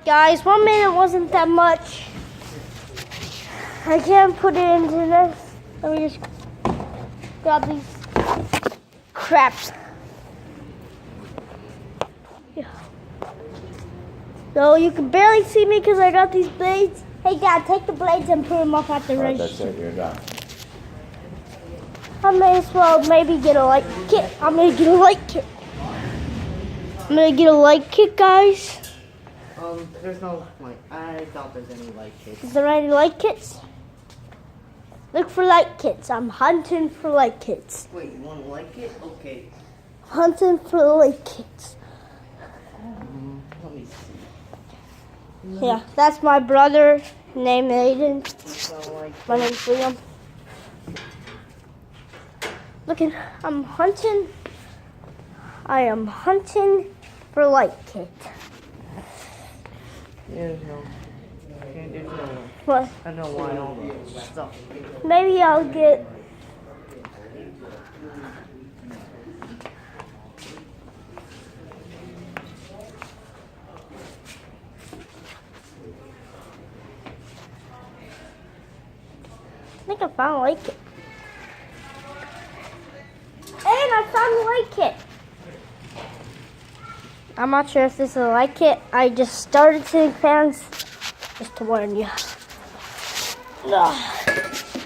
Guys, 1 minute wasn't that much. I can't put it into this. Let me just grab these craps. Yeah. So you can barely see me because I got these blades. Hey Dad, take the blades and put them up at the race. That's it, you're done. I may as well maybe get a light kit. I'm gonna get a light kit. I'm gonna get a light kit, guys. There's no light. I doubt there's any light kits. Is there any light kits? Look for light kits. I'm hunting for light kits. Wait, you want a light kit? Okay. Hunting for light kits. Let me see. Yeah, that's my brother named Aiden. There's no light kit. My name's Liam. Look at, I'm hunting. I am hunting for light kit. There's no. There's no. What? I know why all the stuff. Maybe I'll get. I think I found a light kit. And I found a light kit. I'm not sure if this is a light kit. I just started seeing fans just to warn you.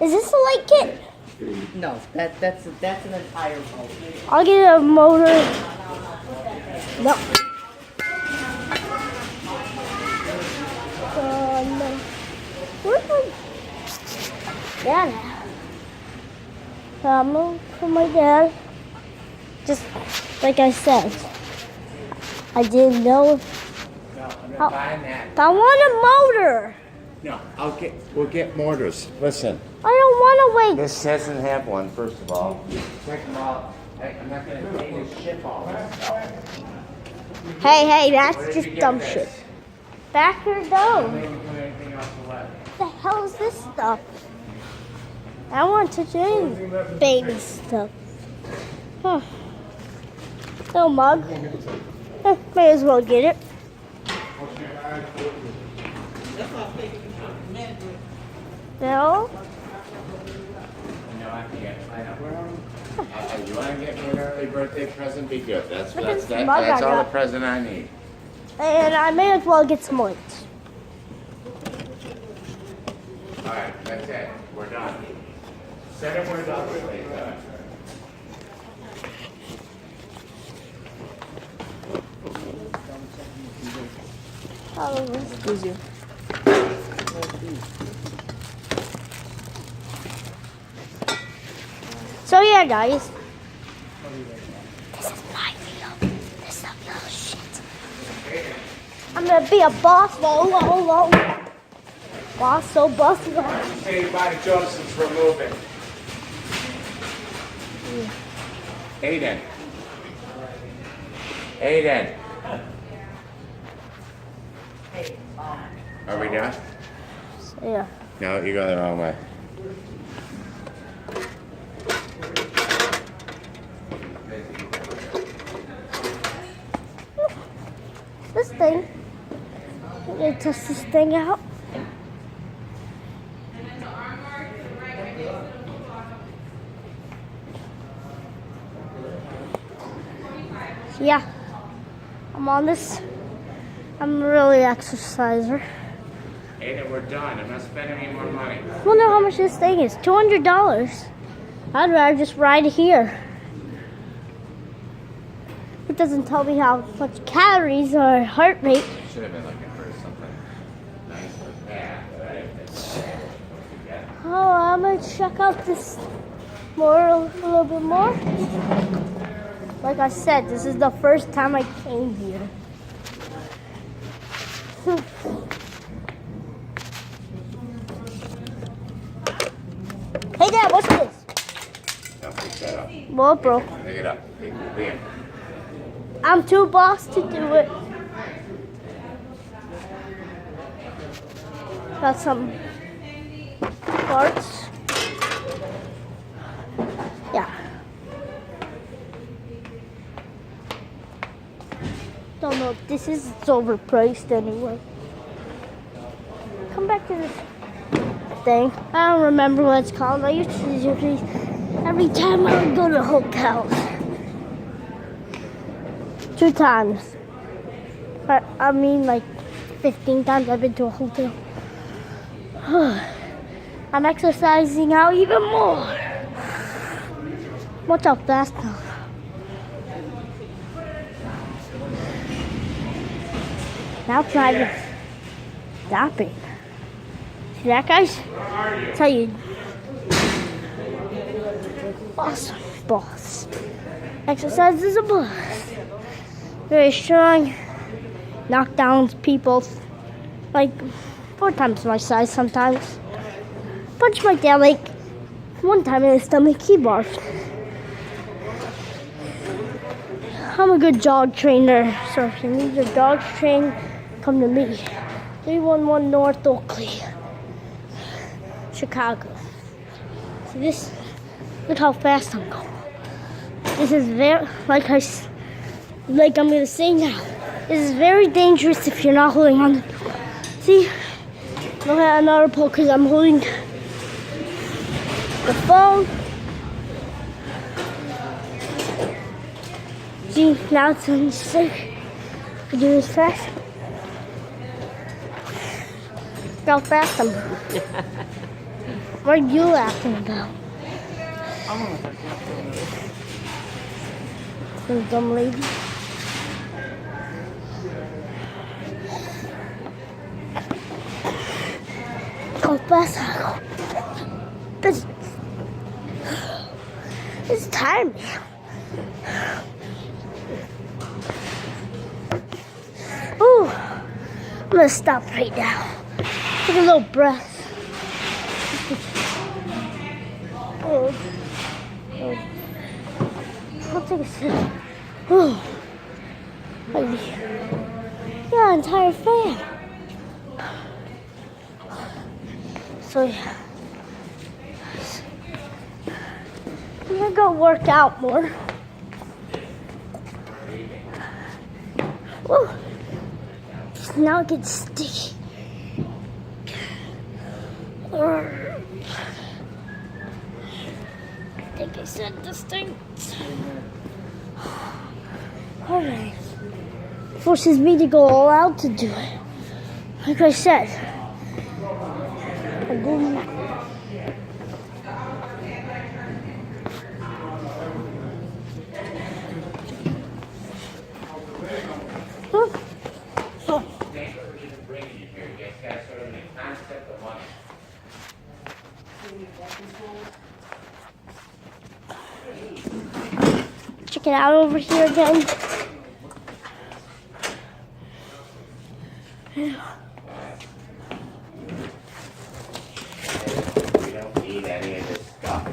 Is this a light kit? No, that's an entire boat. I'll get a motor. No. No. Where's my dad at? I'm looking for my dad. Just like I said, I didn't know. No, I'm not buying that. I want a motor. No, we'll get mortars. Listen, I don't want to wait. this doesn't have one, first of all. Check them out. I'm not gonna pay to ship all this stuff. Hey, Where that's did just you get dumb this? shit. Back her down. Maybe put anything else away. What the hell is this stuff? I want to do baby stuff. Huh. No mug. May as well get it. No? No, I can't. I know. You want to get me an early birthday present? Be good. That's Look at this all mug I the got. present I need. And I may as well get some lights. All right, that's it. We're done. Set it. We're done. Please. Excuse you. So yeah, guys. This is my video. This is a little shit. I'm gonna be a boss. Whoa. Boss, so bossy. Say goodbye to Joseph for moving. Aiden. Are we done? Yeah. No, you're going the wrong way. This thing. I'm gonna test this thing out. Yeah. I'm on this. I'm really exerciser. Aiden, we're done. I'm not spending any more money. I wonder how much this thing is. $200. I'd rather just ride here. It doesn't tell me how much calories or heart rate. Should have been looking for something nice with that, right? Oh, I'm gonna check out this a little bit more. Like I said, this is the first time I came here. Hey Dad, what's this? Don't pick that up. What, bro? Pick it up. Liam. I'm too boss to do it. Got some parts. Yeah. Don't know if this is, it's overpriced anyway. come back to this thing. I don't remember what it's called. I used to do these every time I would go to hotels. 2 times. I mean like 15 times I've been to a hotel. I'm exercising now even more. Watch how fast now. Now it's not even stopping. See that, guys? I'll tell you. Awesome boss. Exercise is a boss. Very strong. Knock down people like 4 times my size sometimes. Punch my dad like 1 time in the stomach, he barfed. I'm a good dog trainer, so if you need your dogs trained, come to me. 311 North Oakley, Chicago. See this? Look how fast I'm going. This is very, like I'm gonna say now, this is very dangerous if you're not holding on. See? I don't have another pole because I'm holding the phone. See, now it's on sick. I do this fast. Look how fast I'm going. What are you laughing about? Some dumb lady. Look how fast I go. It's tiring me. Ooh, I'm gonna stop right now. Take a little breath. Oh. I'll take a sip. Oh. Yeah, entire fan. So yeah. I'm gonna go work out more. Woo. Now it gets sticky. I think I said this thing. Alright. Forces me to go all out to do it. Like I said. I'm doing that. Check it out over here again. We don't need any of this stuff.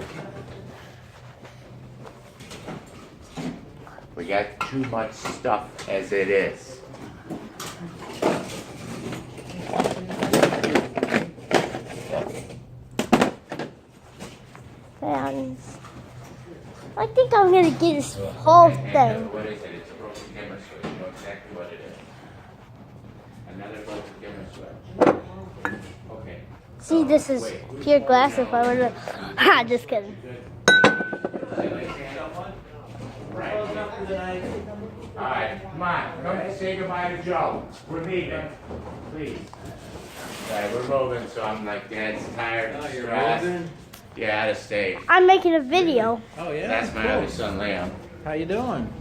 We got too much stuff as it is. And I think I'm gonna get this whole thing. What is it? It's a broken dimmer switch. You know exactly what it is. Another broken dimmer switch. Okay. See, this is pure glass if I were to... Ha, just kidding. Right. Alright, come on. Come say goodbye to Joe. We're leaving. Please. Alright, we're moving, so I'm like, Dad's tired and stressed. Yeah, out of state. I'm making a video. Oh yeah. That's my other son, Liam. How you doing?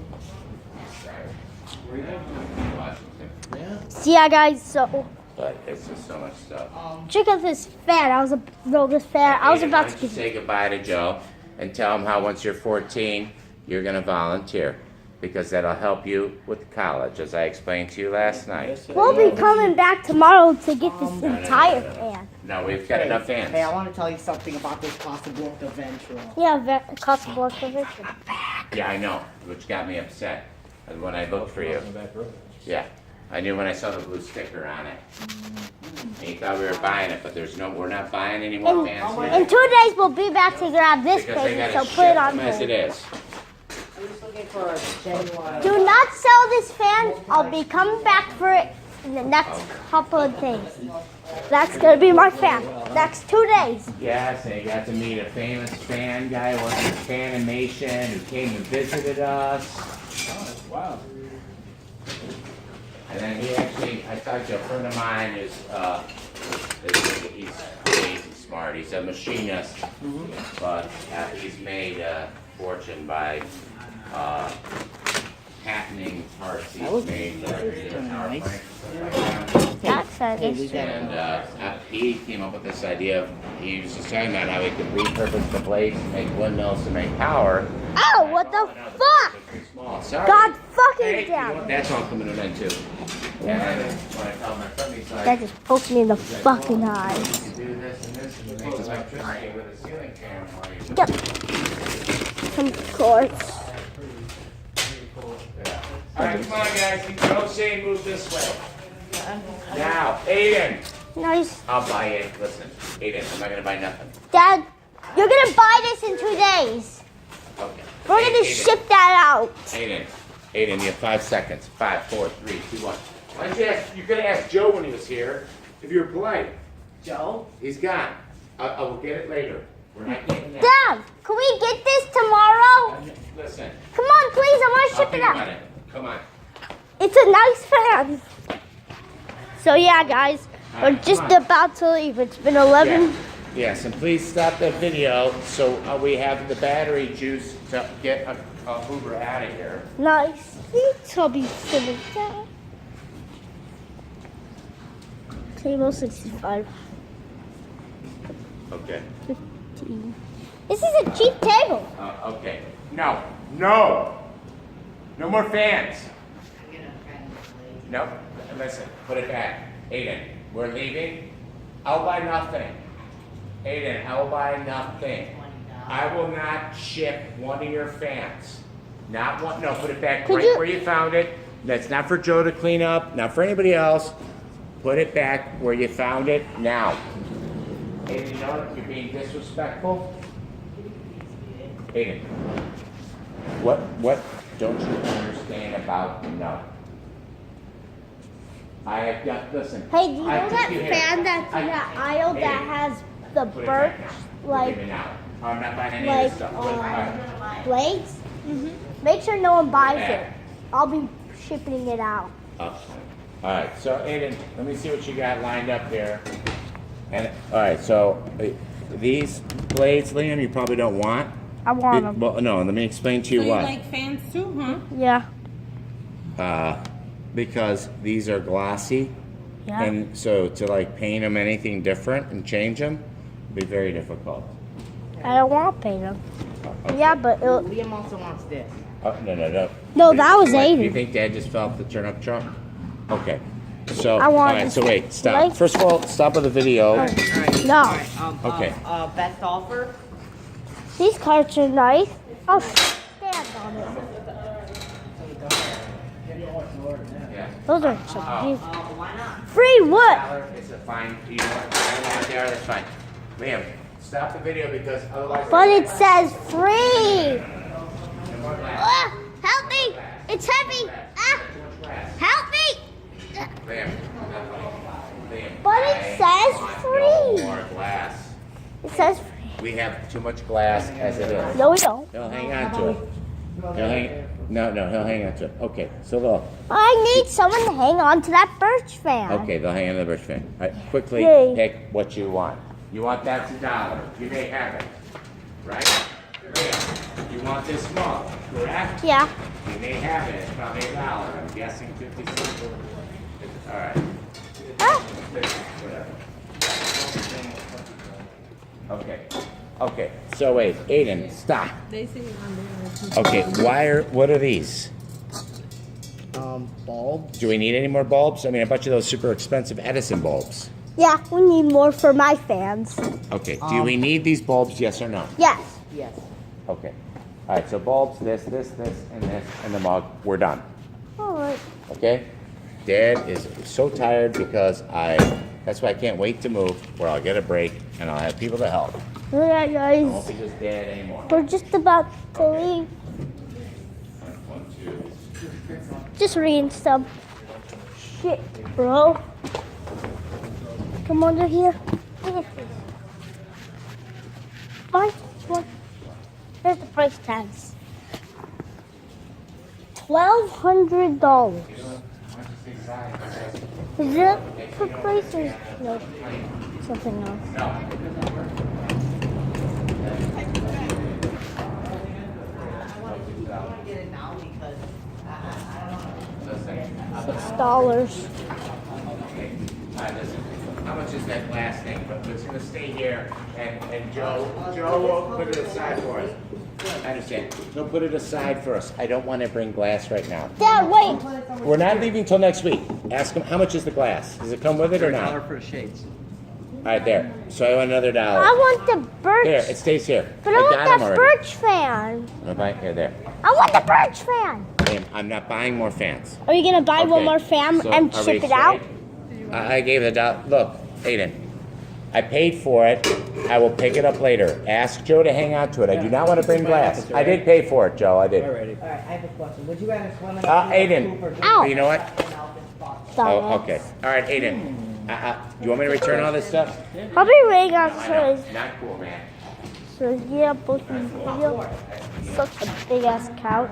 Washington. Yeah. See ya, guys. So, But it's just so much stuff. check out this fan. I was about to Why get don't you say goodbye to Joe and tell him how once you're 14, you're going to volunteer. Because that'll help you with college, as I explained to you last night. We'll be coming back tomorrow to get this entire fan. No, we've got enough fans. Hey, I want to tell you something about this Casablanca Ventral. Yeah, Casablanca Ventral. Yeah, I know, which got me upset when I looked for you. Yeah, I knew when I saw the blue sticker on it. And you thought we were buying it, but we're not buying any more fans here. In 2 days, we'll be back to grab this Because they baby, got so to put it ship on them as it hold. is. I'm just looking for a genuine. Do not sell this fan. I'll be coming back for it in the next couple of days. That's gonna be my fan. Next 2 days. Yes, and you got to meet a famous fan guy working at Fanimation who came and visited us. Wow. And then he actually, I talked to a friend of mine who's, he's amazing smart. He's a machinist, but he's made a fortune by patenting parts he's made for every power plant. That's nice. And he came up with this idea of, he was just talking about how he could repurpose the blades to make windmills to make power. Oh, what the fuck? Small. Sorry. God fucking Hey, you know damn. what? That's all coming to an end too. And then when I tell my friend, he's like, That just poked me in the fucking eyes. you do this and this and make electricity with a ceiling fan while you Yep. Of course. Yeah. All right, come on, guys. Don't say move this way. Now, Aiden. Nice. I'll buy it. Listen, Aiden, I'm not gonna buy nothing. Dad, you're gonna buy this in 2 days. Okay. We're gonna Aiden. ship that out. Aiden, you have 5 seconds. 5, 4, 3, 2, 1. Why don't you ask? You could have asked Joe when he was here if you were polite. Joe? He's gone. I will get it later. We're not getting that. Dad, can we get this tomorrow? Listen. Come on, please. I want to I'll ship it think about out. it. Come on. It's a nice fan. So yeah, guys, we're just about to leave. It's been 11. Yes, and please stop that video so we have the battery juice to get a Uber out of here. Nice. I'll be sitting down. Table 65. Okay. 15. This is a cheap table. Okay. No. No. No more fans. No. Listen, put it back. Aiden, we're leaving. I'll buy nothing. Aiden, I will buy nothing. I will not ship one of your fans. Not one. No, put it back right where you found it. That's not for Joe to clean up. Not for anybody else. Put it back where you found it now. Aiden, you know what? You're being disrespectful. Aiden, what don't you understand about no? I have got, listen. Hey, do you I know took that you here. fan that's in that aisle Aiden, that has the put it birch, back now. like, Leave it now. I'm not buying any of like this stuff. Put it back. blades? Make sure no one buys Yeah. it. I'll be shipping it out. All right, so Aiden, let me see what you got lined up here. And all right, so these blades, Liam, you probably don't want. I want them. Well, no, let me explain to you So why. you like fans too, huh? Yeah. Because these are glossy, Yeah. and so to like paint them anything different and change them would be very difficult. I don't want to paint them. Yeah, but it'll... Liam also wants this. No. No, that was What, Aiden. You think Dad just fell off the turnip truck? Okay. So, I want all right, this so wait, stop. light. First of all, stop with the video. All right. No. All right. Okay. Best offer? These carts are nice. I'll stand on it. Yeah. Those are so cute. Why not? Free wood. It's a fine, you know what, I don't know what they are, that's fine. Liam, stop the video because otherwise. But it says free. No more glass. Ah, help me. It's heavy. Ah, Too much glass. help me. Liam, Liam. But it I says want free. No more glass. It says free. We have too much glass as it is. No, we don't. He'll hang on to it. He'll hang, no, he'll hang on to it. Okay, so look. I need someone to hang on to that birch fan. Okay, they'll hang on to the birch fan. All right, quickly Yay. pick what you want. You want that's $1. You may have it. Right? Liam, you want this small, correct? Yeah. You may have it. It's probably $1. I'm guessing 50 cents. All right. Ah, Whatever. Okay. So wait, Aiden, stop. They say on there. Okay, what are these? Bulbs. Do we need any more bulbs? I mean, I bet you those super expensive Edison bulbs. yeah, we need more for my fans. Okay, do we need these bulbs, yes or no? Yes. Yes. Okay. All right, so bulbs, this, and this, and the mug, we're done. All right. Okay? Dad is so tired because that's why I can't wait to move, where I'll get a break and I'll have people to help. Yeah, I won't guys. be just Dad anymore. We're just about to leave. 1, 2. Just reading some. shit, bro. Come under here. Look at this. Buy one. Here's the price tags. $1,200. Is that the price or no? Something else. $6. Listen, how much is that glass thing? But it's gonna stay here, and Joe will put it aside for us. I understand. He'll put it aside for us. I don't want to bring glass right now. Dad, wait. We're not leaving till next week. Ask him, how much is the glass? Does it come with it or not? $1 for the shades. All right, there. So I want another $1. I want the birch. Here, it stays here. But I got want 'em that already. birch fan. Here, there. I want the birch fan. Hey, I'm not buying more fans. Are you gonna buy one Okay, more fan so and are ship we it out? straight? I gave the $1. Look, Aiden, I paid for it. I will pick it up later. Ask Joe to hang on to it. I do not want to bring glass. I did pay for it, Joe. I did. Alrighty. Alright, I have a question. Would you rather swim in Aiden. Ow. You know what? Stop Oh, it. okay. All right, Aiden. You want me to return all this stuff? I'll be right I know. outside. Not cool, man. So yeah, both of you. Such a big ass couch.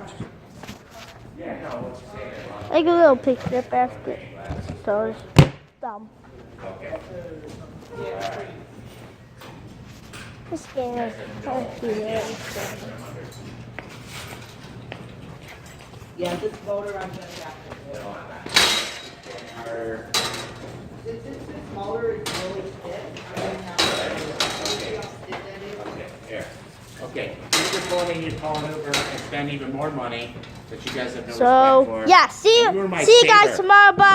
Yeah, no, what you saying? Like a little picnic basket. So it's dumb. Okay. This game is kind of cute. Yeah, this motor I'm gonna have Our- This motor is really thick. I'm gonna have to Okay, here. Okay, use your phone and you call an Uber and spend even more money that you guys have no respect So for. yeah, see And you were my you guys saver. tomorrow. Bye.